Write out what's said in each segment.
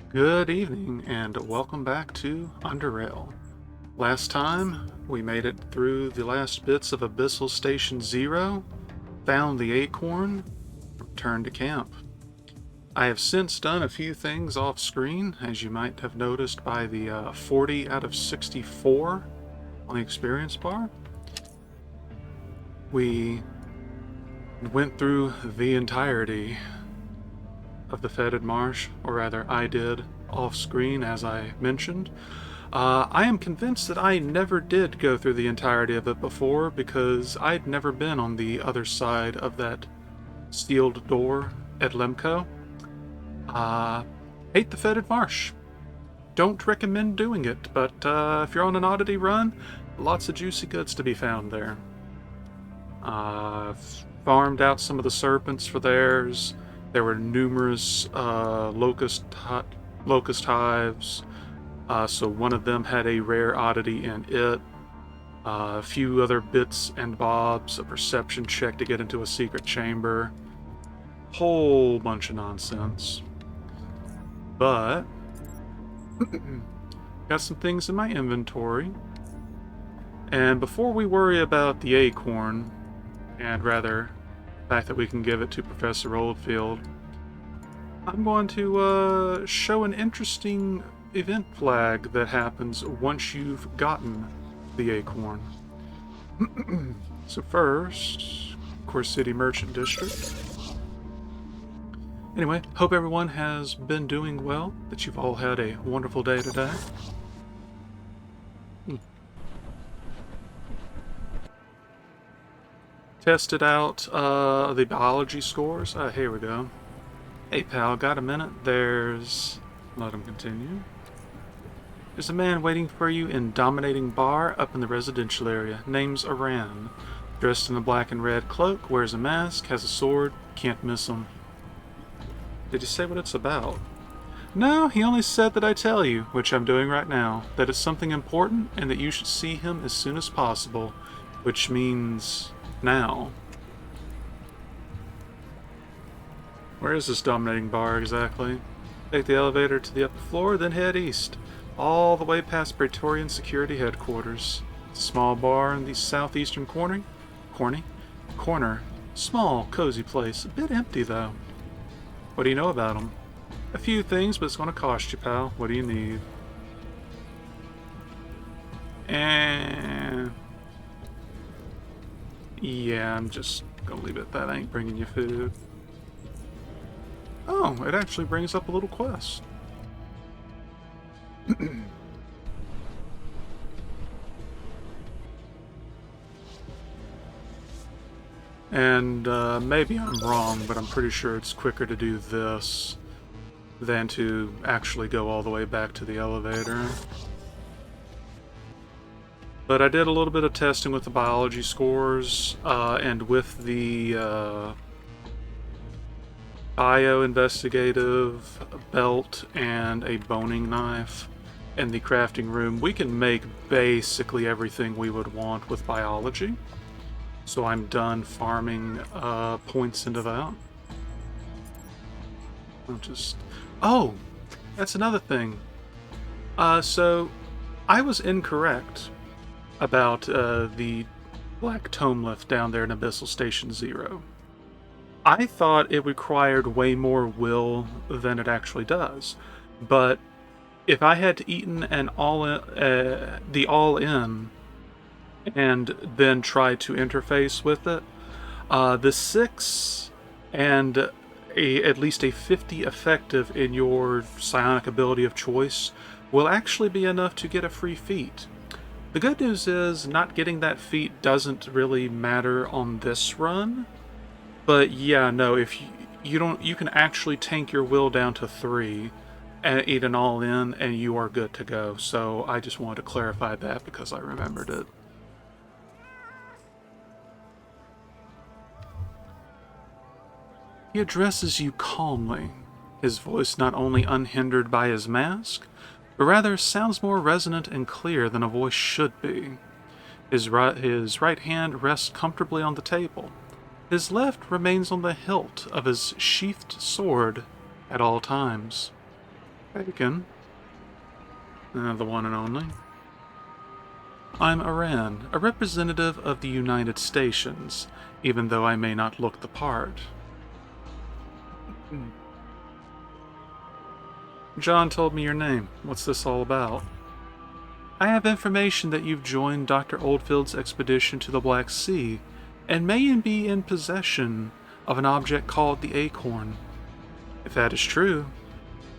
Good evening and welcome back to Underrail. Last time, we made it through the last bits of Abyssal Station Zero, found the acorn, returned to camp. I have since done a few things off screen, as you might have noticed by the 40 out of 64 on the experience bar. We went through the entirety of the Fetid Marsh, or rather I did, off screen as I mentioned. I am convinced that I never did go through the entirety of it before because I'd never been on the other side of that sealed door at Lemco. Hate the Fetid Marsh. Don't recommend doing it, but if you're on an oddity run, lots of juicy goods to be found there. Farmed out some of the serpents for theirs. There were numerous locust hives, so one of them had a rare oddity in it. A few other bits and bobs, a perception check to get into a secret chamber. Whole bunch of nonsense. But got some things in my inventory. And before we worry about the acorn, and rather the fact that we can give it to Professor Oldfield, I'm going to show an interesting event flag that happens once you've gotten the acorn. So first, Core City Merchant District. Anyway, hope everyone has been doing well, that you've all had a wonderful day today. Tested out the biology scores. Here we go. Hey pal, got a minute? Let him continue. There's a man waiting for you in Dominating Bar up in the residential area. Name's Aran. Dressed in a black and red cloak, wears a mask, has a sword, can't miss him. Did he say what it's about? No, he only said that I tell you, which I'm doing right now, that it's something important and that you should see him as soon as possible, which means now. Where is this Dominating Bar exactly? Take the elevator to the upper floor, then head east, all the way past Praetorian Security Headquarters. It's a small bar in the southeastern corner. Small, cozy place. A bit empty, though. What do you know about them? A few things, but it's going to cost you, pal. What do you need? And yeah, I'm just gonna leave it. That ain't bringing you food. Oh, it actually brings up a little quest. And maybe I'm wrong, but I'm pretty sure it's quicker to do this than to actually go all the way back to the elevator. But I did a little bit of testing with the biology scores, and with the bio-investigative belt and a boning knife in the crafting room, we can make basically everything we would want with biology. So I'm done farming points into that. Oh, that's another thing. So I was incorrect about the Black Tome Lift down there in Abyssal Station Zero. I thought it required way more will than it actually does, but if I had eaten the all-in and then try to interface with it, the 6 and at least a 50 effective in your psionic ability of choice will actually be enough to get a free feat. The good news is not getting that feat doesn't really matter on this run, but yeah, no, if you can actually tank your will down to 3 and eat an all-in and you are good to go. So I just wanted to clarify that because I remembered it. He addresses you calmly, his voice not only unhindered by his mask, but rather sounds more resonant and clear than a voice should be. His right hand rests comfortably on the table. His left remains on the hilt of his sheathed sword at all times. Bacon. The one and only. I'm Iran, a representative of the United Stations, even though I may not look the part. John told me your name. What's this all about? I have information that you've joined Dr. Oldfield's expedition to the Black Sea, and may be in possession of an object called the Acorn. If that is true,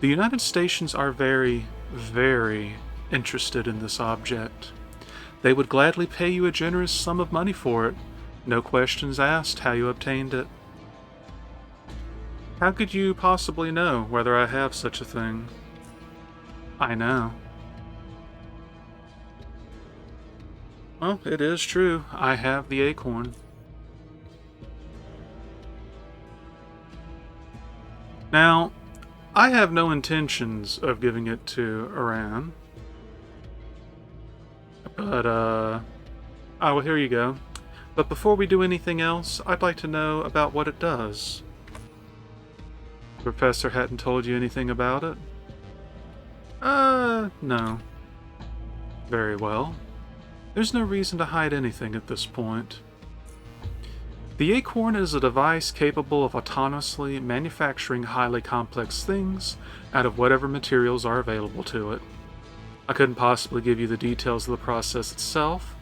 the United Stations are very, very interested in this object. They would gladly pay you a generous sum of money for it. No questions asked how you obtained it. How could you possibly know whether I have such a thing? I know. Well, it is true. I have the Acorn. Now, I have no intentions of giving it to Iran. But, oh, well, here you go. But before we do anything else, I'd like to know about what it does. The professor hadn't told you anything about it? No. Very well. There's no reason to hide anything at this point. The Acorn is a device capable of autonomously manufacturing highly complex things out of whatever materials are available to it. I couldn't possibly give you the details of the process itself,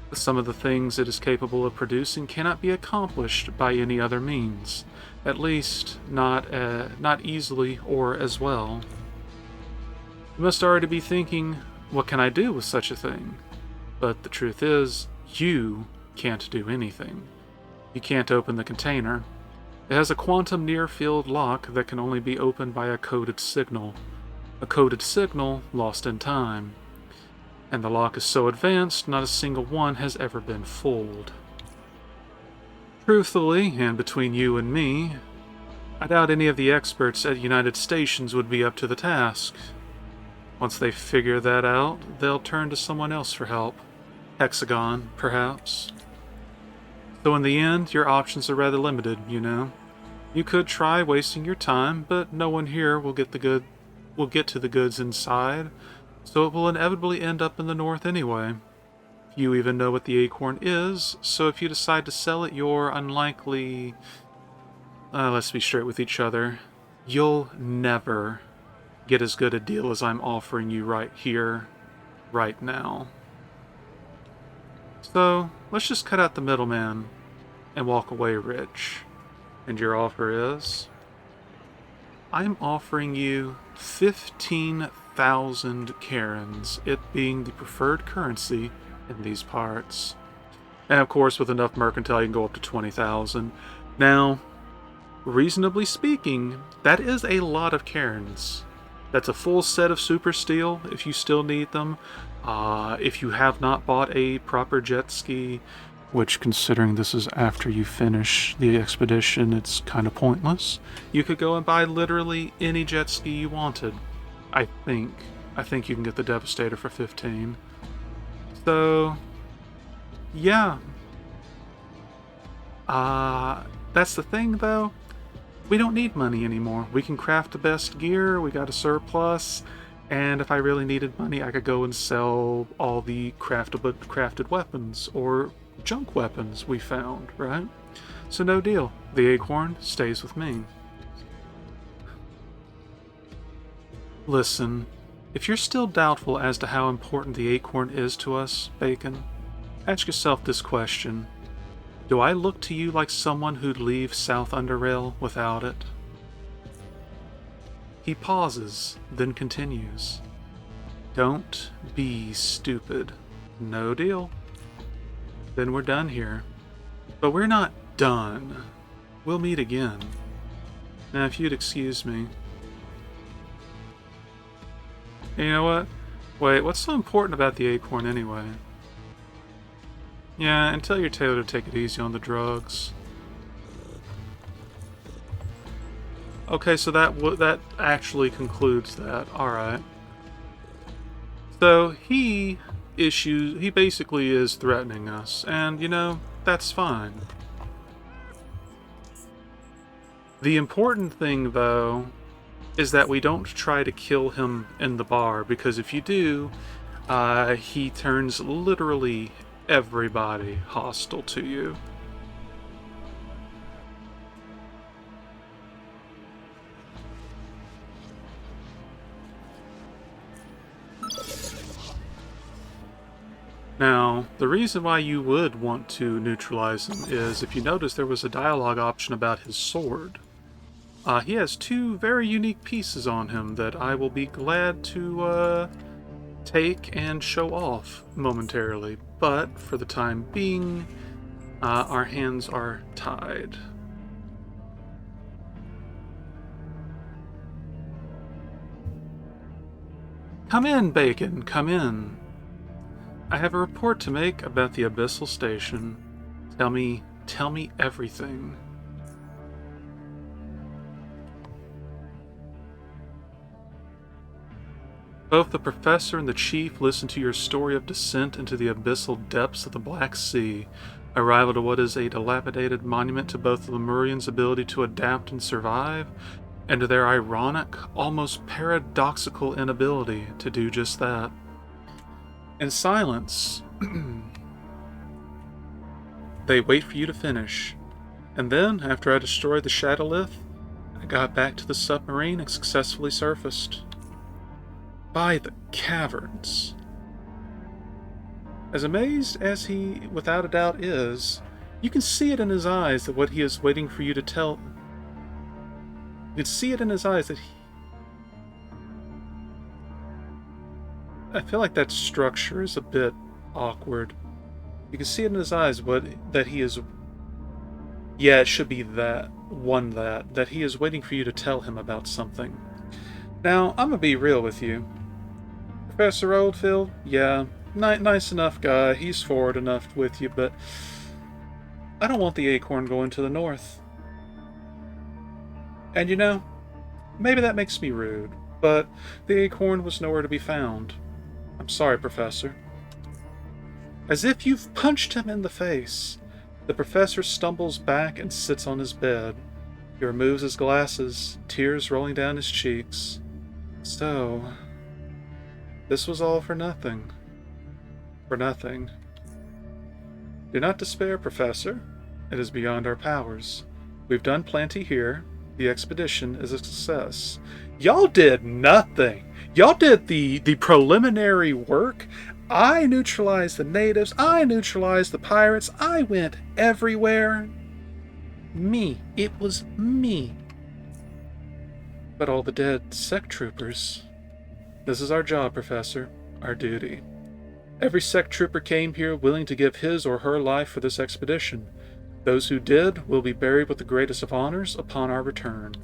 but some of the things it is capable of producing cannot be accomplished by any other means, at least not easily or as well. You must already be thinking, what can I do with such a thing? But the truth is, you can't do anything. You can't open the container. It has a quantum near-field lock that can only be opened by a coded signal. A coded signal lost in time. And the lock is so advanced, not a single one has ever been fooled. Truthfully, and between you and me, I doubt any of the experts at United Stations would be up to the task. Once they figure that out, they'll turn to someone else for help. Hexagon, perhaps. So in the end, your options are rather limited, you know. You could try wasting your time, but no one here will get to the goods inside, so it will inevitably end up in the north anyway. You even know what the Acorn is, so if you decide to sell it, you're unlikely... let's be straight with each other. You'll never get as good a deal as I'm offering you right here, right now. So, let's just cut out the middleman and walk away rich. And your offer is? I'm offering you 15,000 Karens, it being the preferred currency in these parts. And of course, with enough mercantile, you can go up to 20,000. Now, reasonably speaking, that is a lot of Karens. That's a full set of super steel, if you still need them. If you have not bought a proper jet ski, which, considering this is after you finish the expedition, it's kind of pointless, you could go and buy literally any jet ski you wanted. I think you can get the Devastator for 15. So, yeah. That's the thing, though. We don't need money anymore. We can craft the best gear, we got a surplus, and if I really needed money, I could go and sell all the crafted weapons, or junk weapons we found, right? So no deal. The Acorn stays with me. Listen, if you're still doubtful as to how important the Acorn is to us, Bacon, ask yourself this question. Do I look to you like someone who'd leave South Underrail without it? He pauses, then continues. Don't be stupid. No deal. Then we're done here. But we're not done. We'll meet again. Now, if you'd excuse me. You know what? Wait, what's so important about the Acorn anyway? Yeah, and tell your tailor to take it easy on the drugs. Okay, so that actually concludes that. Alright. So, he basically is threatening us, and, you know, that's fine. The important thing, though, is that we don't try to kill him in the bar, because if you do, he turns literally everybody hostile to you. Now, the reason why you would want to neutralize him is, if you notice, there was a dialogue option about his sword. He has two very unique pieces on him that I will be glad to take and show off momentarily, but for the time being, our hands are tied. Come in, Bacon, come in. I have a report to make about the Abyssal Station. Tell me everything. Both the professor and the chief listened to your story of descent into the abyssal depths of the Black Sea, arrival to what is a dilapidated monument to both the Lemurians' ability to adapt and survive, and to their ironic, almost paradoxical inability to do just that. In silence, they wait for you to finish, and then, after I destroyed the Shadowlith, I got back to the submarine and successfully surfaced. By the caverns. As amazed as he, without a doubt, is, you can see it in his eyes that what he is waiting for you to tell. You can see it in his eyes that he. I feel like that structure is a bit awkward. You can see it in his eyes that he is. Yeah, it should be that he is waiting for you to tell him about something. Now, I'm gonna be real with you. Professor Oldfield, yeah, nice enough guy, he's forward enough with you, but I don't want the acorn going to the north. And you know, maybe that makes me rude, but the acorn was nowhere to be found. I'm sorry, Professor. As if you've punched him in the face, the professor stumbles back and sits on his bed. He removes his glasses, tears rolling down his cheeks. So, this was all for nothing. For nothing. Do not despair, Professor. It is beyond our powers. We've done plenty here. The expedition is a success. Y'all did nothing. Y'all did the preliminary work. I neutralized the natives. I neutralized the pirates. I went everywhere. Me. It was me. But all the dead sect troopers. This is our job, Professor. Our duty. Every sect trooper came here willing to give his or her life for this expedition. Those who did will be buried with the greatest of honors upon our return.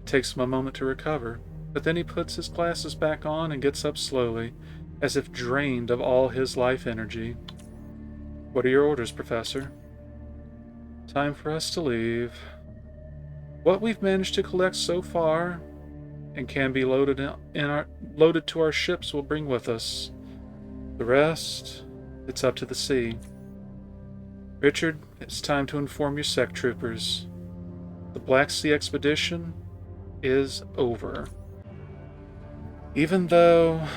It takes him a moment to recover, but then he puts his glasses back on and gets up slowly, as if drained of all his life energy. What are your orders, Professor? Time for us to leave. What we've managed to collect so far and can be loaded to our ships will bring with us. The rest, it's up to the sea. Richard, it's time to inform your sect troopers. The Black Sea expedition is over. Even though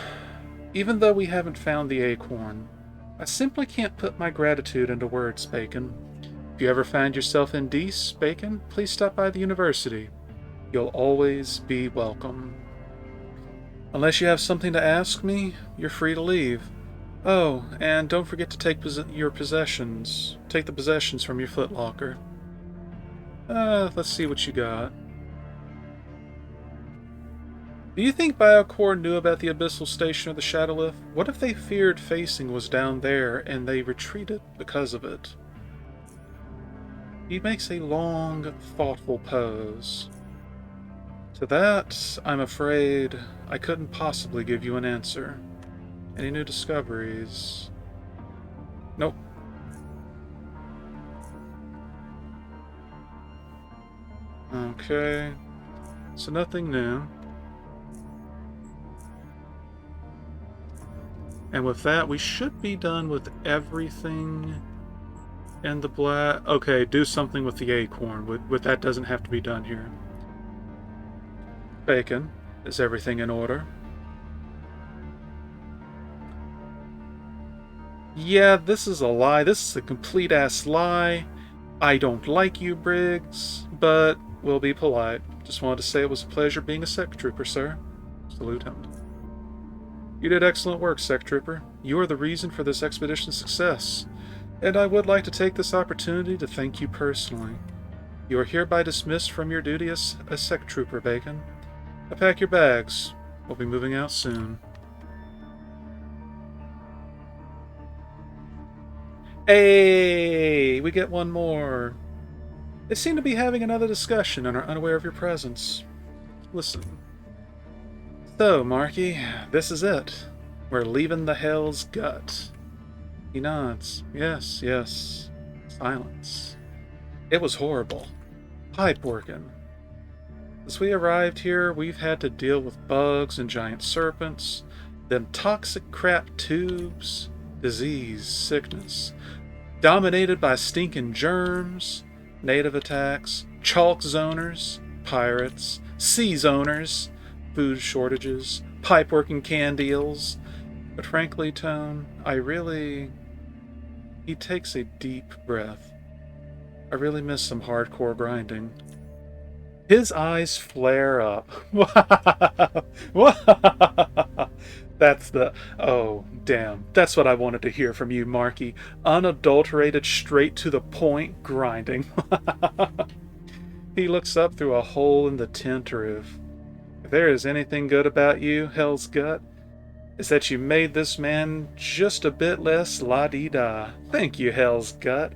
we haven't found the acorn, I simply can't put my gratitude into words, Bacon. If you ever find yourself in Dees, Bacon, please stop by the university. You'll always be welcome. Unless you have something to ask me, you're free to leave. Oh, and don't forget to take your possessions. Take the possessions from your footlocker. Let's see what you got. Do you think Biocore knew about the Abyssal Station or the Shadowlith? What if they feared facing was down there and they retreated because of it? He makes a long, thoughtful pose. To that, I'm afraid I couldn't possibly give you an answer. Any new discoveries? Nope. Okay. So nothing new. And with that, we should be done with everything in the black. Okay, do something with the acorn. With that doesn't have to be done here. Bacon, is everything in order? Yeah, this is a lie. This is a complete-ass lie. I don't like you, Briggs, but we'll be polite. Just wanted to say it was a pleasure being a sec trooper, sir. Salute him. You did excellent work, sec trooper. You are the reason for this expedition's success, and I would like to take this opportunity to thank you personally. You are hereby dismissed from your duty as a sec trooper, Bacon. Now pack your bags. We'll be moving out soon. Hey, we get one more. They seem to be having another discussion and are unaware of your presence. Listen. So, Marky, this is it. We're leaving the Hell's Gut. He nods. Yes, yes. Silence. It was horrible. Pipe working. Since we arrived here, we've had to deal with bugs and giant serpents, them toxic crap tubes, disease, sickness, dominated by stinking germs, native attacks, chalk zoners, pirates, sea zoners, food shortages, pipe-working can deals. But frankly, Tone, He takes a deep breath. I really miss some hardcore grinding. His eyes flare up. That's the... Oh, damn. That's what I wanted to hear from you, Marky. Unadulterated, straight to the point grinding. He looks up through a hole in the tent roof. If there is anything good about you, Hell's Gut, it's that you made this man just a bit less la-di-da. Thank you, Hell's Gut.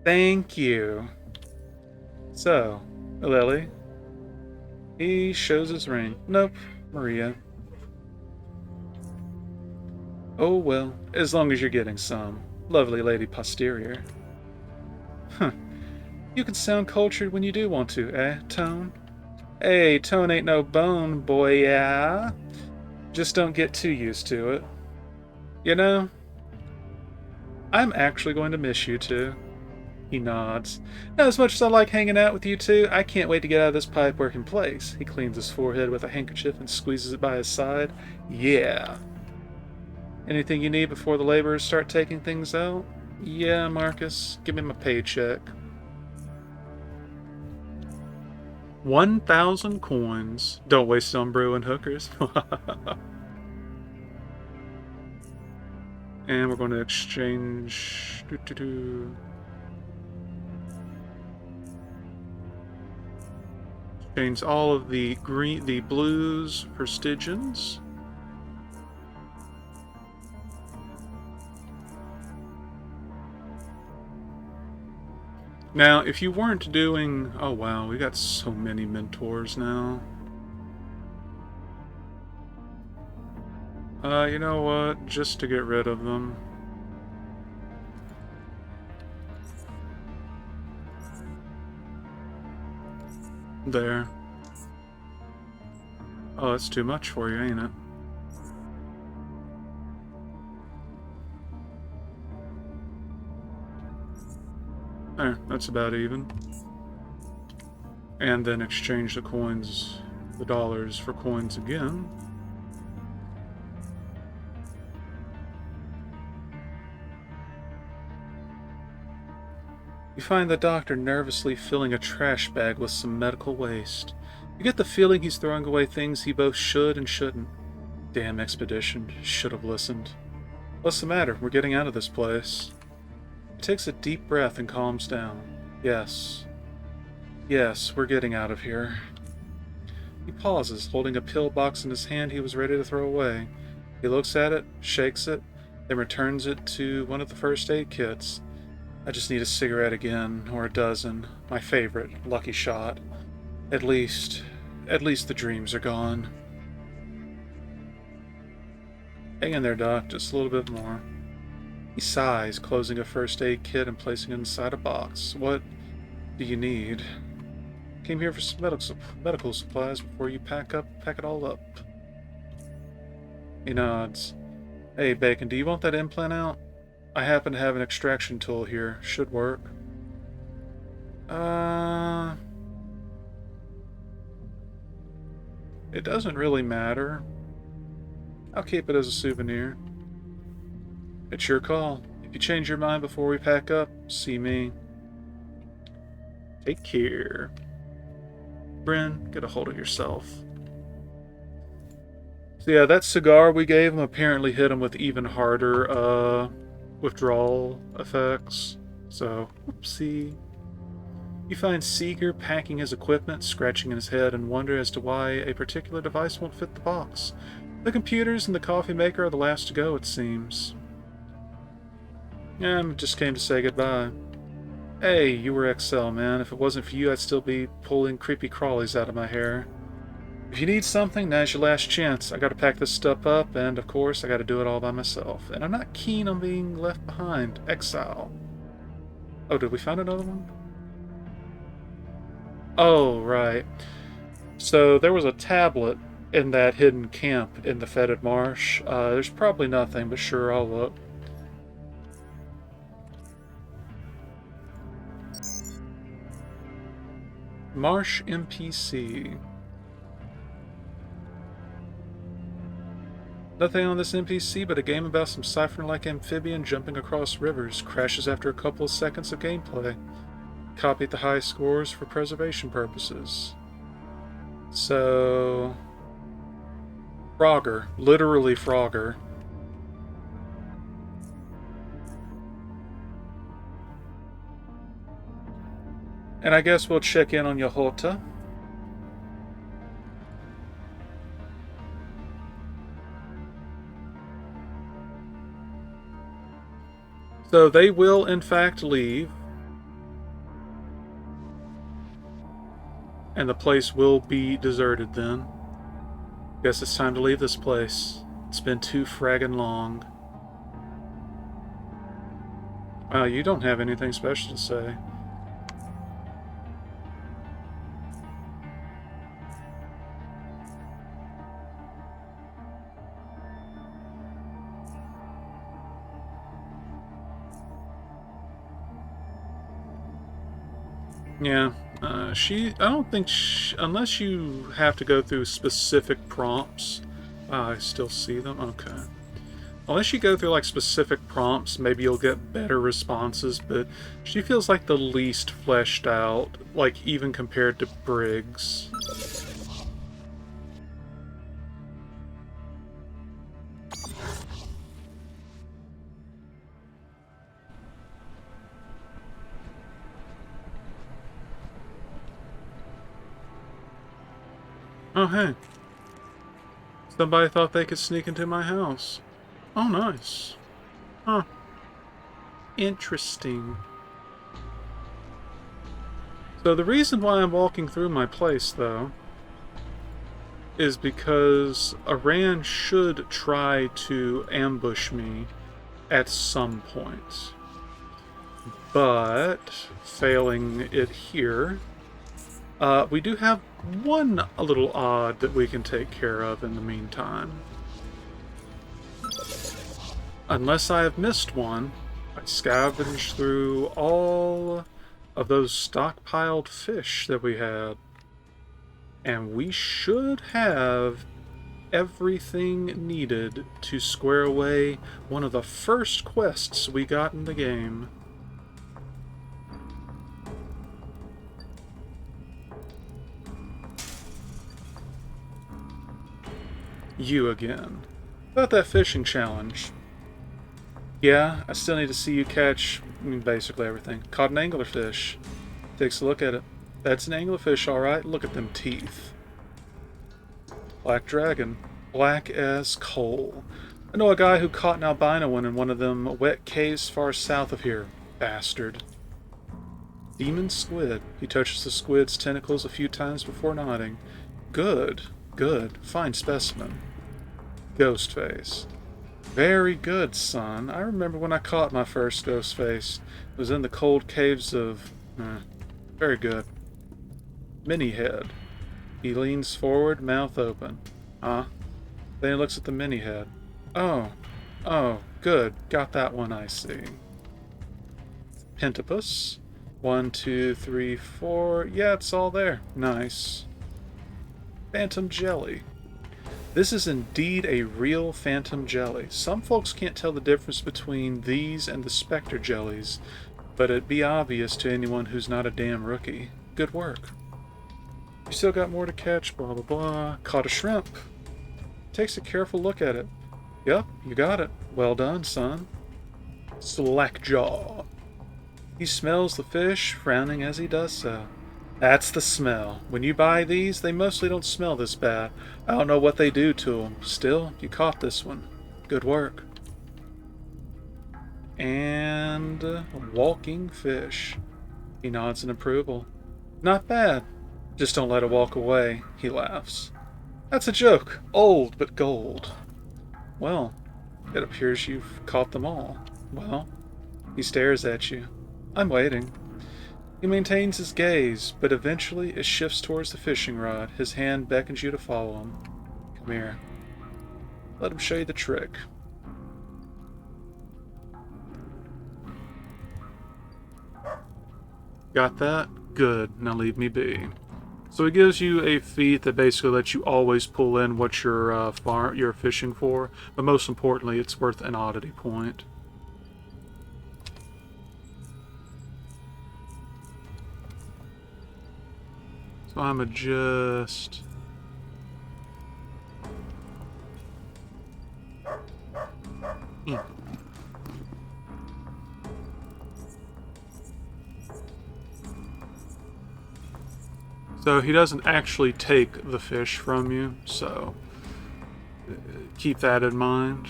Thank you. So, Lily... He shows his ring. Nope, Maria. Oh well, as long as you're getting some. Lovely lady posterior. Huh. You can sound cultured when you do want to, eh, Tone? Hey, Tone ain't no bone, boy, yeah? Just don't get too used to it. You know, I'm actually going to miss you two. He nods. Now, as much as I like hanging out with you two, I can't wait to get out of this pipe-working place. He cleans his forehead with a handkerchief and squeezes it by his side. Yeah. Anything you need before the laborers start taking things out? Yeah, Marcus. Give me my paycheck. 1,000 coins. Don't waste it on brewing hookers. And we're going to exchange... Change all of the blues for Stygians. Now, if you weren't doing... Oh wow, we got so many mentors now. You know what? Just to get rid of them. There. Oh, that's too much for you, ain't it? There, that's about even. And then exchange the coins, the dollars, for coins again. You find the doctor nervously filling a trash bag with some medical waste. You get the feeling he's throwing away things he both should and shouldn't. Damn expedition. Should have listened. What's the matter? We're getting out of this place. He takes a deep breath and calms down. Yes. Yes, we're getting out of here. He pauses, holding a pill box in his hand he was ready to throw away. He looks at it, shakes it, then returns it to one of the first aid kits. I just need a cigarette again, or a dozen. My favorite, Lucky Shot. At least the dreams are gone. Hang in there, Doc. Just a little bit more. He sighs, closing a first aid kit and placing it inside a box. What do you need? Came here for some medical supplies before you pack it all up. He nods. Hey, Bacon, do you want that implant out? I happen to have an extraction tool here. Should work. It doesn't really matter. I'll keep it as a souvenir. It's your call. If you change your mind before we pack up, see me. Take care. Bryn, get a hold of yourself. So yeah, that cigar we gave him apparently hit him with even harder withdrawal effects. So, whoopsie. You find Seeger packing his equipment, scratching his head, and wonder as to why a particular device won't fit the box. The computers and the coffee maker are the last to go, it seems. Just came to say goodbye. Hey, you were XL, man. If it wasn't for you, I'd still be pulling creepy crawlies out of my hair. If you need something, now's your last chance. I gotta pack this stuff up, and of course, I gotta do it all by myself. And I'm not keen on being left behind. Exile. Oh, did we find another one? Oh, right. So there was a tablet in that hidden camp in the fetid marsh. There's probably nothing, but sure, I'll look. Marsh NPC. Nothing on this NPC but a game about some siphon-like amphibian jumping across rivers. Crashes after a couple of seconds of gameplay. Copied the high scores for preservation purposes. So... Frogger. Literally Frogger. And I guess we'll check in on Yahota. So they will, in fact, leave. And the place will be deserted then. Guess it's time to leave this place. It's been too fraggin' long. You don't have anything special to say. Yeah, I don't think unless you have to go through specific prompts. I still see them? Okay. Unless you go through like specific prompts, maybe you'll get better responses, but she feels like the least fleshed out, like even compared to Briggs. Oh, hey. Somebody thought they could sneak into my house. Oh, nice. Huh. Interesting. So the reason why I'm walking through my place, though, is because Iran should try to ambush me at some point. But, failing it here, we do have one a little odd that we can take care of in the meantime. Unless I have missed one, I scavenged through all of those stockpiled fish that we had. And we should have everything needed to square away one of the first quests we got in the game. You again. About that fishing challenge. Yeah, I still need to see you catch basically everything. Caught an anglerfish. Takes a look at it. That's an anglerfish, alright. Look at them teeth. Black dragon. Black as coal. I know a guy who caught an albino one in one of them wet caves far south of here. Bastard. Demon squid. He touches the squid's tentacles a few times before nodding. Good. Good. Fine specimen. Ghostface. Very good, son. I remember when I caught my first Ghostface. It was in the cold caves of... very good. Mini-head. He leans forward, mouth open. Huh? Then he looks at the mini-head. Oh. Oh, good. Got that one, I see. Pentapus. 1, 2, 3, 4. Yeah, it's all there. Nice. Phantom jelly. This is indeed a real phantom jelly. Some folks can't tell the difference between these and the specter jellies, but it'd be obvious to anyone who's not a damn rookie. Good work. You still got more to catch, blah blah blah. Caught a shrimp. Takes a careful look at it. Yep, you got it. Well done, son. Slackjaw. He smells the fish, frowning as he does so. That's the smell. When you buy these, they mostly don't smell this bad. I don't know what they do to them. Still, you caught this one. Good work. And a walking fish. He nods in approval. Not bad. Just don't let it walk away. He laughs. That's a joke. Old but gold. Well, it appears you've caught them all. Well, he stares at you. I'm waiting. He maintains his gaze, but eventually it shifts towards the fishing rod. His hand beckons you to follow him. Come here. Let him show you the trick. Got that? Good. Now leave me be. So it gives you a feat that basically lets you always pull in what you're fishing for, but most importantly, it's worth an oddity point. So I'm just... So he doesn't actually take the fish from you, so keep that in mind.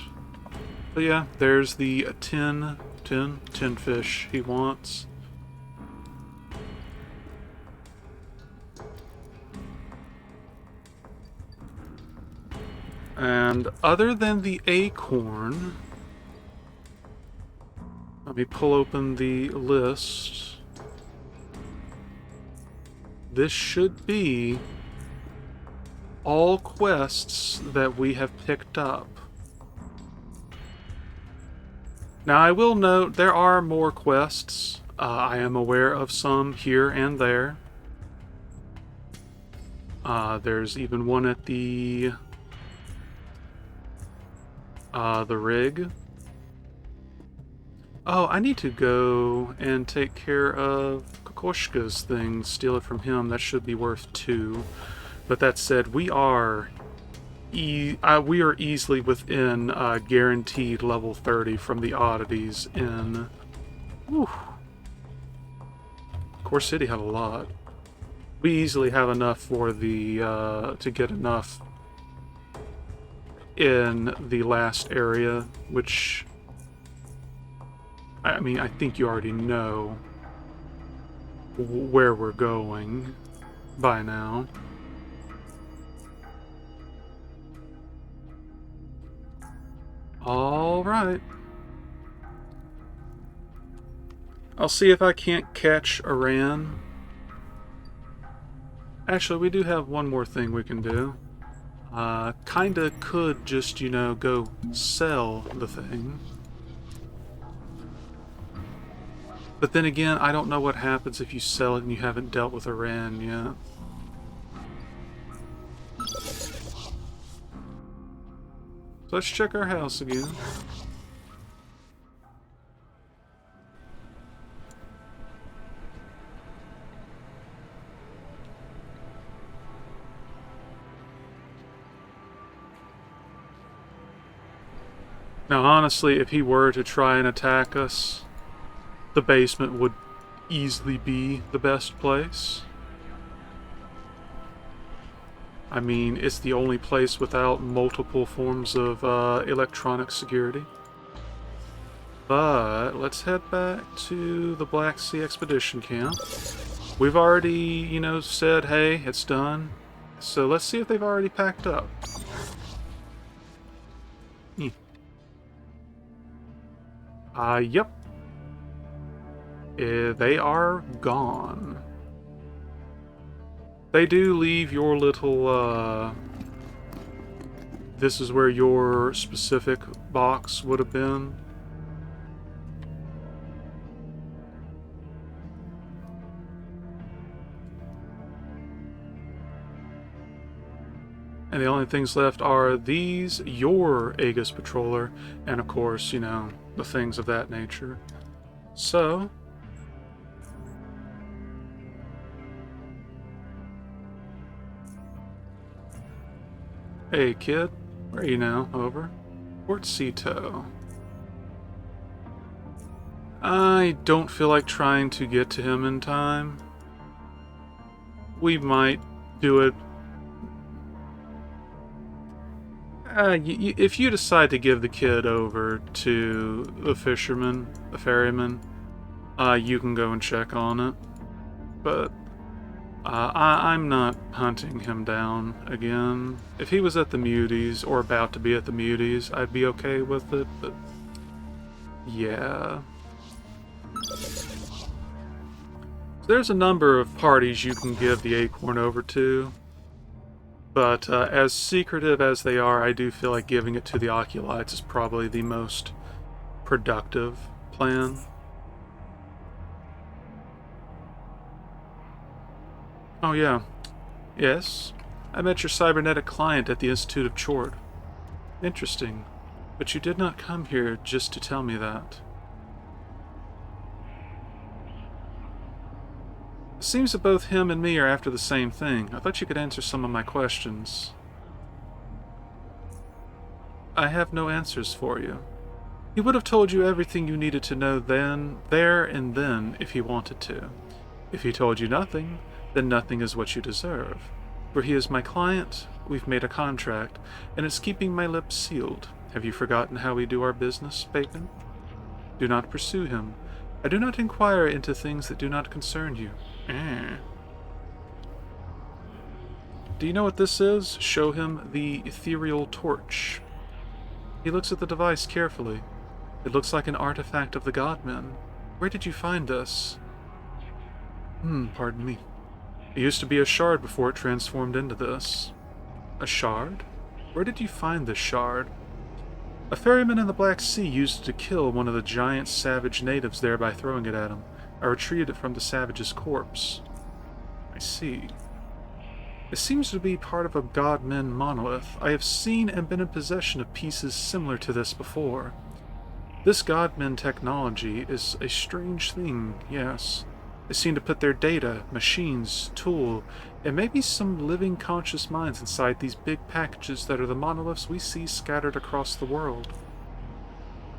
But yeah, there's the 10 fish he wants. And other than the acorn, let me pull open the list. This should be all quests that we have picked up. Now, I will note there are more quests. I am aware of some here and there. There's even one at the rig. Oh, I need to go and take care of Kokoshka's thing, steal it from him. That should be worth 2. But that said, we are easily within guaranteed level 30 from the oddities in... Whew. Core City had a lot. We easily have enough for the to get enough in the last area, which... I mean, I think you already know where we're going by now. All right. I'll see if I can't catch Iran. Actually, we do have one more thing we can do. Kinda could just, you know, go sell the thing. But then again, I don't know what happens if you sell it and you haven't dealt with Iran yet. So let's check our house again. Now honestly, if he were to try and attack us, the basement would easily be the best place. I mean, it's the only place without multiple forms of electronic security. But let's head back to the Black Sea Expedition Camp. We've already, you know, said, hey, it's done. So let's see if they've already packed up. Yep. They are gone. They do leave your little, this is where your specific box would have been. And the only things left are these, your Aegis Patroller, and of course, you know, the things of that nature. So, hey kid, where are you now? Over. Port Cito. I don't feel like trying to get to him in time. We might do it. If you decide to give the kid over to the fisherman, the ferryman, you can go and check on it. But I'm not hunting him down again. If he was at the Muties, or about to be at the Muties, I'd be okay with it, but yeah. There's a number of parties you can give the acorn over to, but as secretive as they are, I do feel like giving it to the Oculites is probably the most productive plan. Oh yeah. Yes. I met your cybernetic client at the Institute of Chord. Interesting. But you did not come here just to tell me that. It seems that both him and me are after the same thing. I thought you could answer some of my questions. I have no answers for you. He would have told you everything you needed to know then, there and then, if he wanted to. If he told you nothing, then nothing is what you deserve. For he is my client, we've made a contract, and it's keeping my lips sealed. Have you forgotten how we do our business, Bacon? Do not pursue him. I do not inquire into things that do not concern you. Do you know what this is? Show him the ethereal torch. He looks at the device carefully. It looks like an artifact of the Godmen. Where did you find this? Pardon me. It used to be a shard before it transformed into this. A shard? Where did you find this shard? A ferryman in the Black Sea used it to kill one of the giant savage natives there by throwing it at him. I retrieved it from the savage's corpse. I see. It seems to be part of a Godmen monolith. I have seen and been in possession of pieces similar to this before. This Godmen technology is a strange thing, yes. They seem to put their data, machines, tool, and maybe some living conscious minds inside these big packages that are the monoliths we see scattered across the world.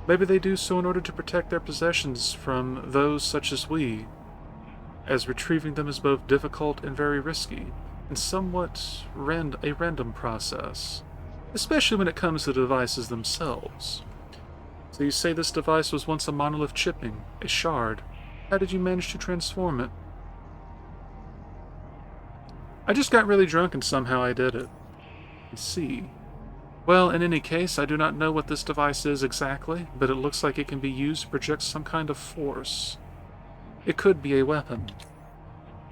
Maybe they do so in order to protect their possessions from those such as we, as retrieving them is both difficult and very risky, and somewhat a random process, especially when it comes to the devices themselves. So you say this device was once a monolith chipping, a shard. How did you manage to transform it? I just got really drunk and somehow I did it. I see. Well, in any case, I do not know what this device is exactly, but it looks like it can be used to project some kind of force. It could be a weapon.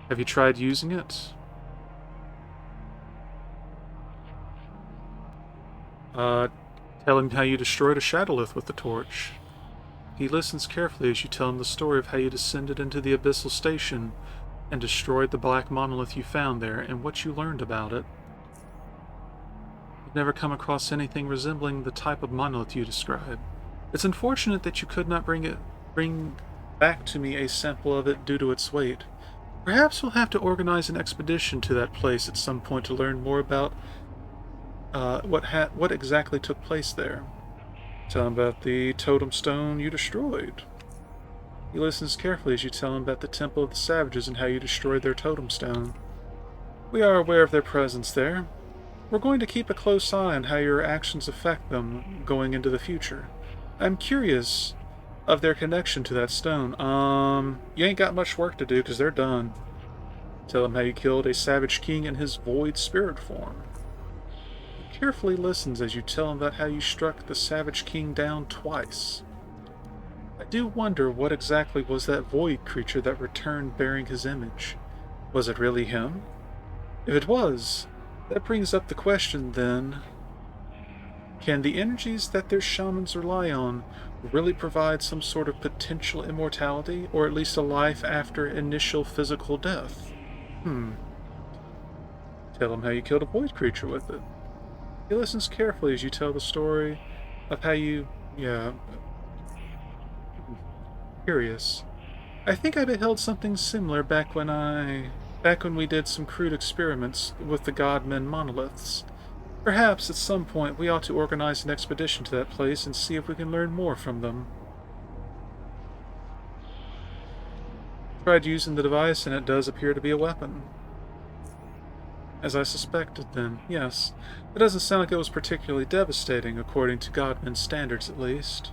Have you tried using it? Tell him how you destroyed a shadowlith with the torch. He listens carefully as you tell him the story of how you descended into the Abyssal Station and destroyed the black monolith you found there and what you learned about it. You've never come across anything resembling the type of monolith you describe. It's unfortunate that you could not bring back to me a sample of it due to its weight. Perhaps we'll have to organize an expedition to that place at some point to learn more about what exactly took place there. Tell him about the totem stone you destroyed. He listens carefully as you tell him about the Temple of the Savages and how you destroyed their totem stone. We are aware of their presence there. We're going to keep a close eye on how your actions affect them going into the future. I'm curious of their connection to that stone. You ain't got much work to do because they're done. Tell him how you killed a savage king in his void spirit form. He carefully listens as you tell him about how you struck the savage king down twice. I do wonder what exactly was that void creature that returned bearing his image. Was it really him? If it was, that brings up the question then, can the energies that their shamans rely on really provide some sort of potential immortality, or at least a life after initial physical death? Tell him how you killed a void creature with it. He listens carefully as you tell the story of how you, yeah, curious. I think I beheld something similar back when we did some crude experiments with the Godmen monoliths. Perhaps at some point we ought to organize an expedition to that place and see if we can learn more from them. Tried using the device and it does appear to be a weapon. As I suspected then, yes. It doesn't sound like it was particularly devastating, according to Godman's standards at least.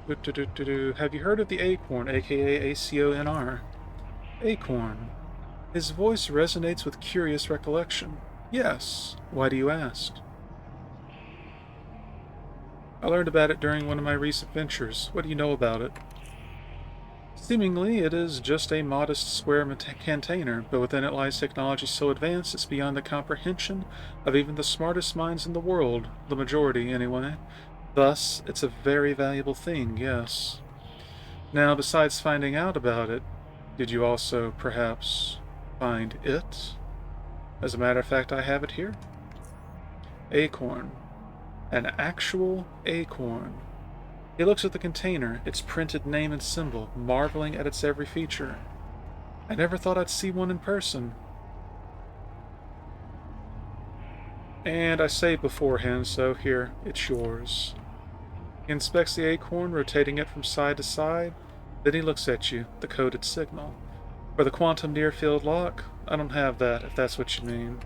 Have you heard of the Acorn, aka ACONR? Acorn. His voice resonates with curious recollection. Yes. Why do you ask? I learned about it during one of my recent ventures. What do you know about it? Seemingly, it is just a modest square container, but within it lies technology so advanced it's beyond the comprehension of even the smartest minds in the world, the majority anyway. Thus, it's a very valuable thing, yes. Now, besides finding out about it, did you also, perhaps, find it? As a matter of fact, I have it here. Acorn. An actual acorn. He looks at the container, its printed name and symbol, marveling at its every feature. I never thought I'd see one in person. And I say beforehand, so here, it's yours. He inspects the acorn, rotating it from side to side. Then he looks at you, the coded signal. For the quantum near-field lock, I don't have that, if that's what you mean.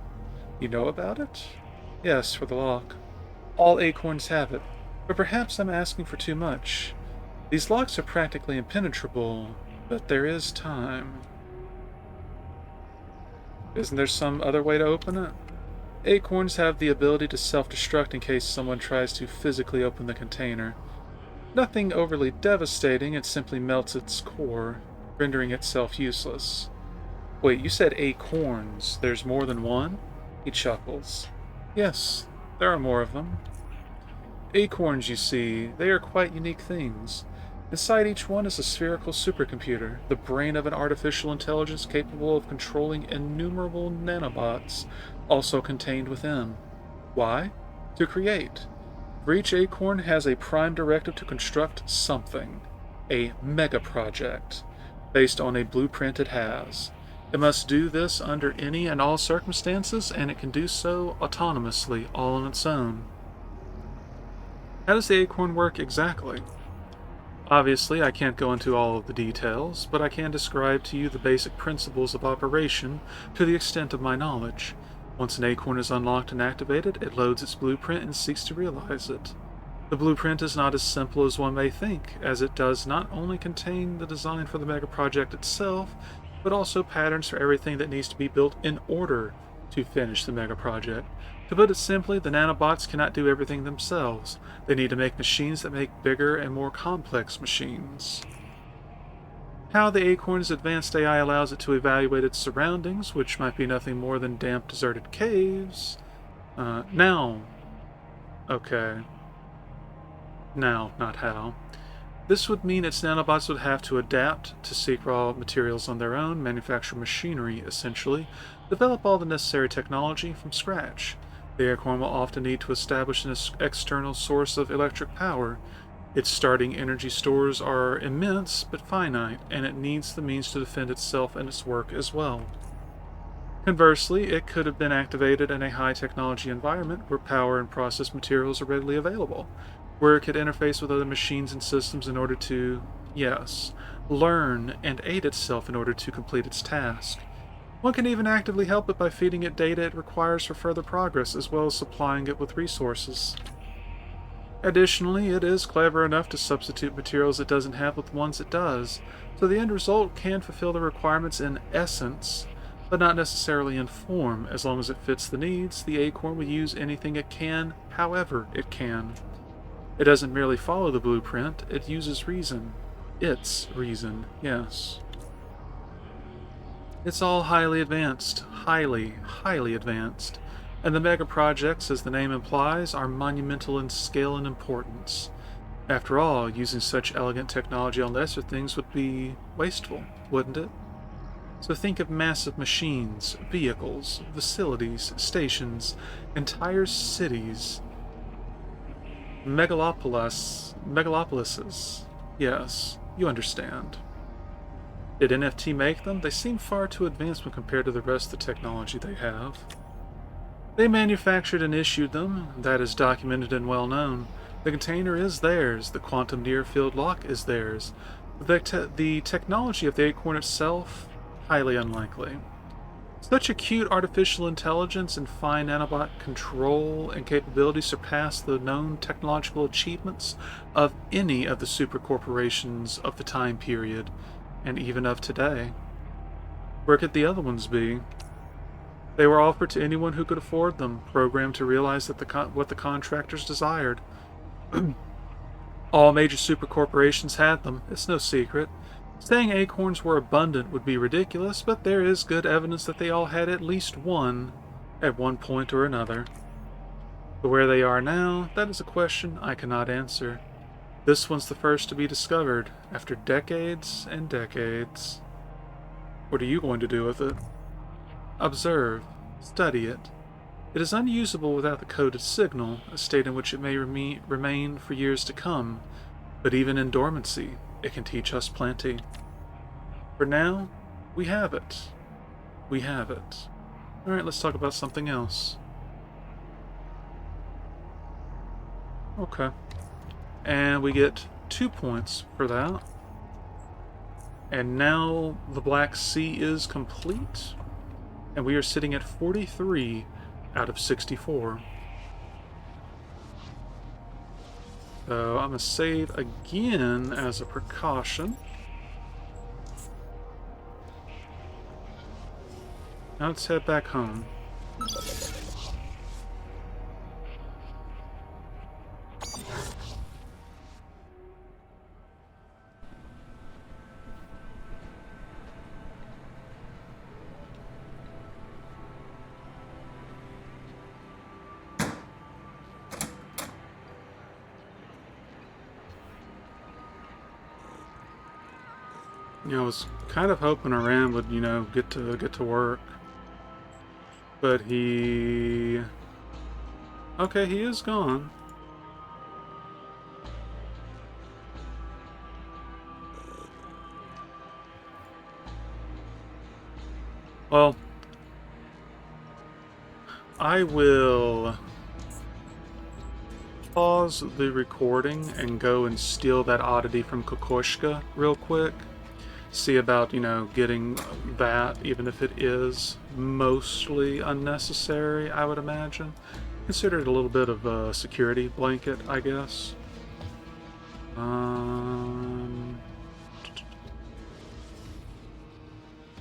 You know about it? Yes, for the lock. All acorns have it, but perhaps I'm asking for too much. These locks are practically impenetrable, but there is time. Isn't there some other way to open it? Acorns have the ability to self-destruct in case someone tries to physically open the container. Nothing overly devastating, it simply melts its core, rendering itself useless. Wait, you said acorns. There's more than one? He chuckles. Yes, there are more of them. Acorns, you see, they are quite unique things. Inside each one is a spherical supercomputer, the brain of an artificial intelligence capable of controlling innumerable nanobots, also contained within. Why? To create. For each acorn has a prime directive to construct something, a mega project, based on a blueprint it has. It must do this under any and all circumstances, and it can do so autonomously, all on its own. How does the acorn work exactly? Obviously, I can't go into all of the details, but I can describe to you the basic principles of operation to the extent of my knowledge. Once an acorn is unlocked and activated, it loads its blueprint and seeks to realize it. The blueprint is not as simple as one may think, as it does not only contain the design for the mega project itself, but also patterns for everything that needs to be built in order to finish the mega project. To put it simply, the nanobots cannot do everything themselves. They need to make machines that make bigger and more complex machines. How the acorn's advanced AI allows it to evaluate its surroundings, which might be nothing more than damp, deserted caves. Okay. Now, not how. This would mean its nanobots would have to adapt to seek raw materials on their own, manufacture machinery, essentially, develop all the necessary technology from scratch. The acorn will often need to establish an external source of electric power. Its starting energy stores are immense but finite, and it needs the means to defend itself and its work as well. Conversely, it could have been activated in a high-technology environment where power and process materials are readily available, where it could interface with other machines and systems in order to, yes, learn and aid itself in order to complete its task. One can even actively help it by feeding it data it requires for further progress, as well as supplying it with resources. Additionally, it is clever enough to substitute materials it doesn't have with ones it does, so the end result can fulfill the requirements in essence, but not necessarily in form. As long as it fits the needs, the acorn will use anything it can, however it can. It doesn't merely follow the blueprint, it uses reason. Its reason, yes. It's all highly advanced, highly advanced, and the mega projects, as the name implies, are monumental in scale and importance. After all, using such elegant technology on lesser things would be wasteful, wouldn't it? So think of massive machines, vehicles, facilities, stations, entire cities, megalopolises. Yes, you understand. Did NFT make them? They seem far too advanced when compared to the rest of the technology they have. They manufactured and issued them. That is documented and well known. The container is theirs. The quantum near-field lock is theirs. The technology of the Acorn itself, highly unlikely. Such acute artificial intelligence and fine nanobot control and capability surpass the known technological achievements of any of the supercorporations of the time period, and even of today. Where could the other ones be? They were offered to anyone who could afford them, programmed to realize that what the contractors desired. All major supercorporations had them, it's no secret. Saying acorns were abundant would be ridiculous, but there is good evidence that they all had at least one, at one point or another. But where they are now, that is a question I cannot answer. This one's the first to be discovered, after decades and decades. What are you going to do with it? Observe. Study it. It is unusable without the coded signal, a state in which it may remain for years to come, but even in dormancy, it can teach us plenty. For now, we have it. We have it. Alright, let's talk about something else. Okay. And we get 2 points for that. And now the Black Sea is complete. And we are sitting at 43 out of 64. So I'm going to save again as a precaution. Now let's head back home. I was kind of hoping Aran would, get to work. But he... Okay, he is gone. Well, I will pause the recording and go and steal that oddity from Kokoschka real quick. See about, getting that, even if it is mostly unnecessary, I would imagine. Consider it a little bit of a security blanket, I guess.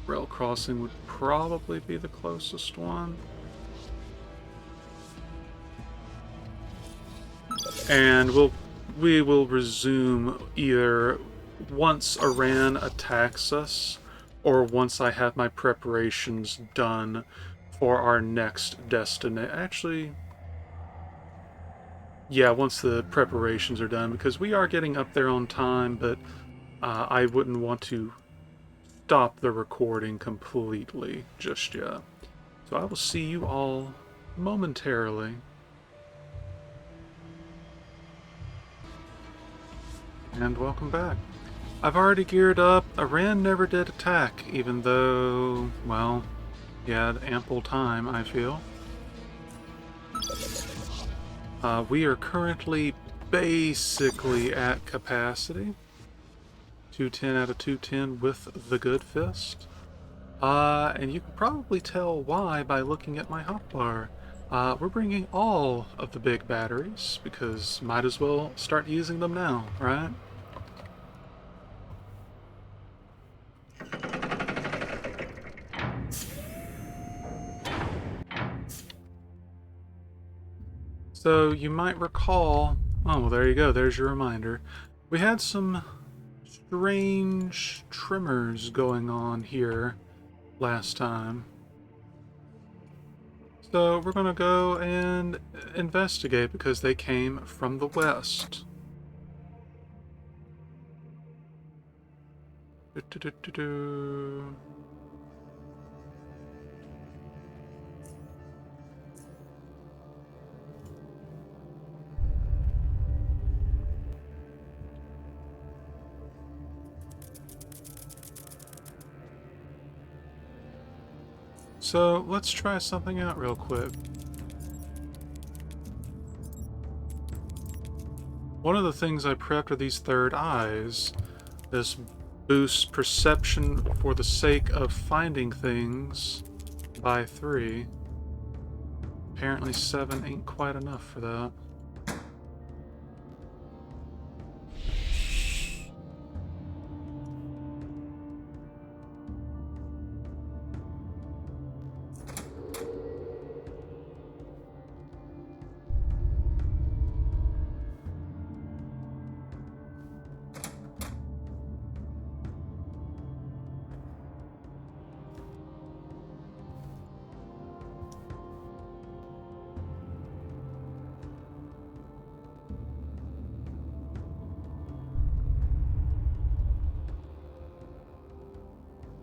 Rail crossing would probably be the closest one. And we will resume either once Aran attacks us, or once I have my preparations done for our next destination. Actually, yeah, once the preparations are done, because we are getting up there on time, but I wouldn't want to stop the recording completely just yet. So I will see you all momentarily. And welcome back. I've already geared up. Aran never did attack, even though, well, he had ample time, I feel. We are currently basically at capacity. 210 out of 210 with the good fist. And you can probably tell why by looking at my hotbar. We're bringing all of the big batteries, because might as well start using them now, right? So you might recall, oh, well, there you go, there's your reminder. We had some strange tremors going on here last time. So we're going to go and investigate because they came from the west. So let's try something out real quick. One of the things I prepped are these third eyes. This boosts perception for the sake of finding things by 3. Apparently 7 ain't quite enough for that.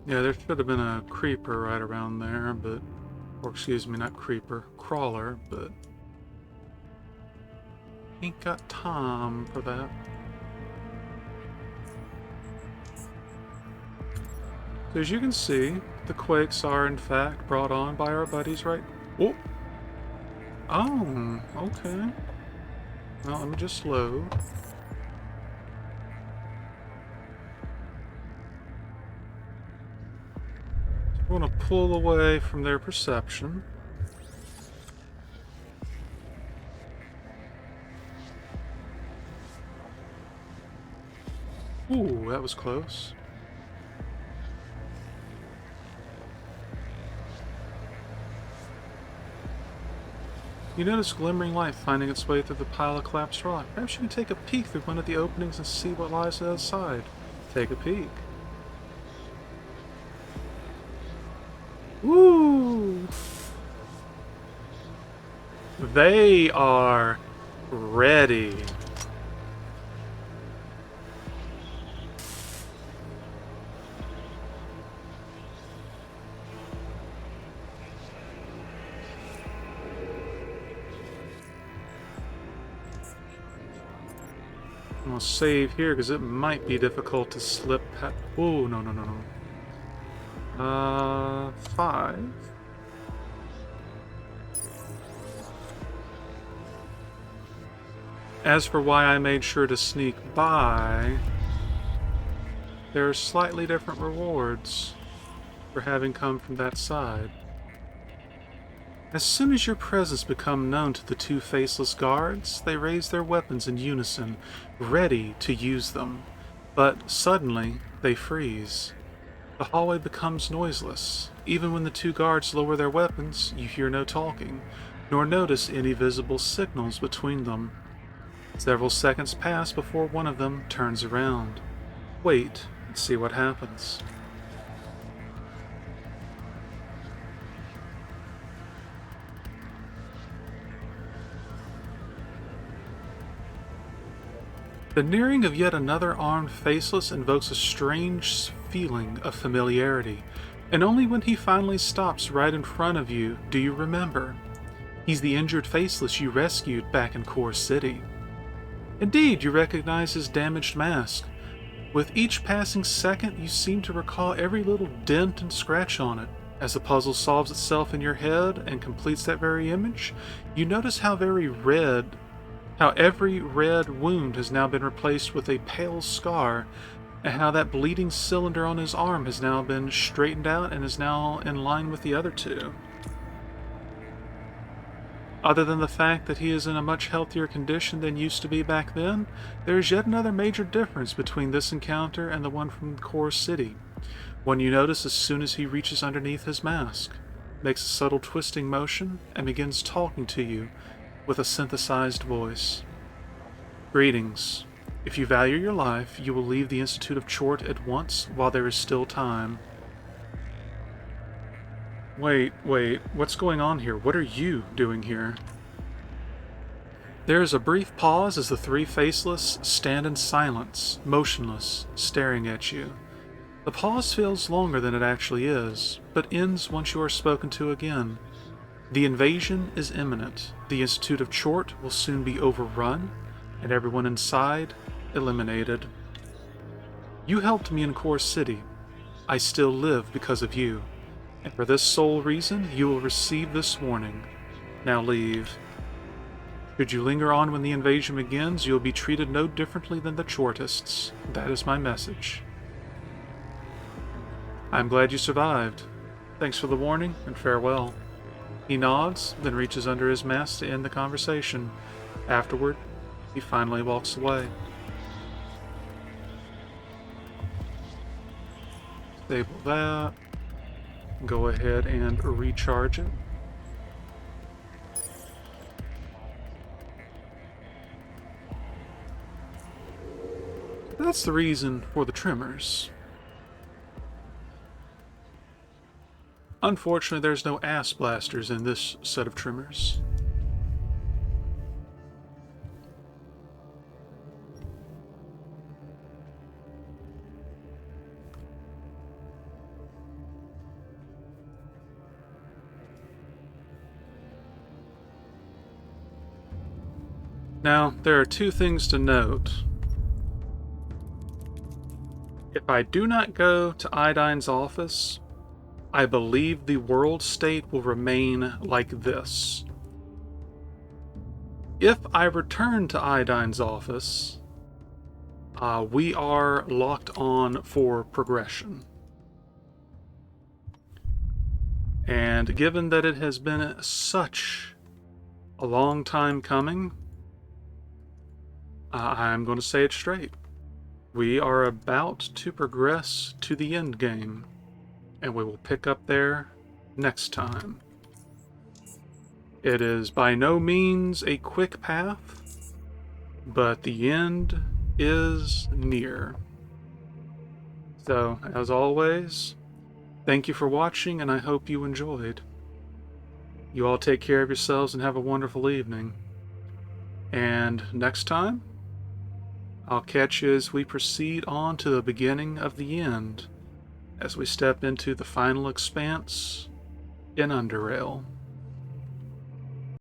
Yeah, there should have been a creeper right around there, but... Or excuse me, not creeper, crawler, but... Ain't got time for that. So as you can see, the quakes are in fact brought on by our buddies, right? Oh! Oh, okay. Well, let me just load. I want to pull away from their perception. Ooh, that was close. You notice glimmering light finding its way through the pile of collapsed rock. Perhaps you can take a peek through one of the openings and see what lies outside. Take a peek. Woo! They are ready. I'm gonna save here because it might be difficult to slip past. Oh, no, no, no, no. 5. As for why I made sure to sneak by, there are slightly different rewards for having come from that side. As soon as your presence become known to the 2 faceless guards, they raise their weapons in unison, ready to use them. But suddenly, they freeze. The hallway becomes noiseless. Even when the 2 guards lower their weapons, you hear no talking, nor notice any visible signals between them. Several seconds pass before one of them turns around. Wait and see what happens. The nearing of yet another armed faceless invokes a strange feeling of familiarity, and only when he finally stops right in front of you do you remember. He's the injured faceless you rescued back in Core City. Indeed, you recognize his damaged mask. With each passing second, you seem to recall every little dent and scratch on it. As the puzzle solves itself in your head and completes that very image, you notice how every red wound has now been replaced with a pale scar, and how that bleeding cylinder on his arm has now been straightened out and is now in line with the other 2. Other than the fact that he is in a much healthier condition than used to be back then, there is yet another major difference between this encounter and the one from Core City. One you notice as soon as he reaches underneath his mask, makes a subtle twisting motion, and begins talking to you with a synthesized voice. Greetings. If you value your life, you will leave the Institute of Chort at once while there is still time. Wait, what's going on here? What are you doing here? There is a brief pause as the 3 faceless stand in silence, motionless, staring at you. The pause feels longer than it actually is, but ends once you are spoken to again. The invasion is imminent. The Institute of Chort will soon be overrun, and everyone inside eliminated. You helped me in Core City. I still live because of you. And for this sole reason, you will receive this warning. Now leave. Should you linger on when the invasion begins, you will be treated no differently than the Chortists. That is my message. I'm glad you survived. Thanks for the warning, and farewell. He nods, then reaches under his mask to end the conversation. Afterward, he finally walks away. Disable that. Go ahead and recharge it. That's the reason for the tremors. Unfortunately, there's no ass blasters in this set of tremors. Now, there are two things to note. If I do not go to Iodine's office, I believe the world state will remain like this. If I return to Iodine's office, we are locked on for progression. And given that it has been such a long time coming, I'm going to say it straight. We are about to progress to the end game, and we will pick up there next time. It is by no means a quick path, but the end is near. So, as always, thank you for watching, and I hope you enjoyed. You all take care of yourselves and have a wonderful evening. And next time, I'll catch you as we proceed on to the beginning of the end, as we step into the final expanse in Underrail.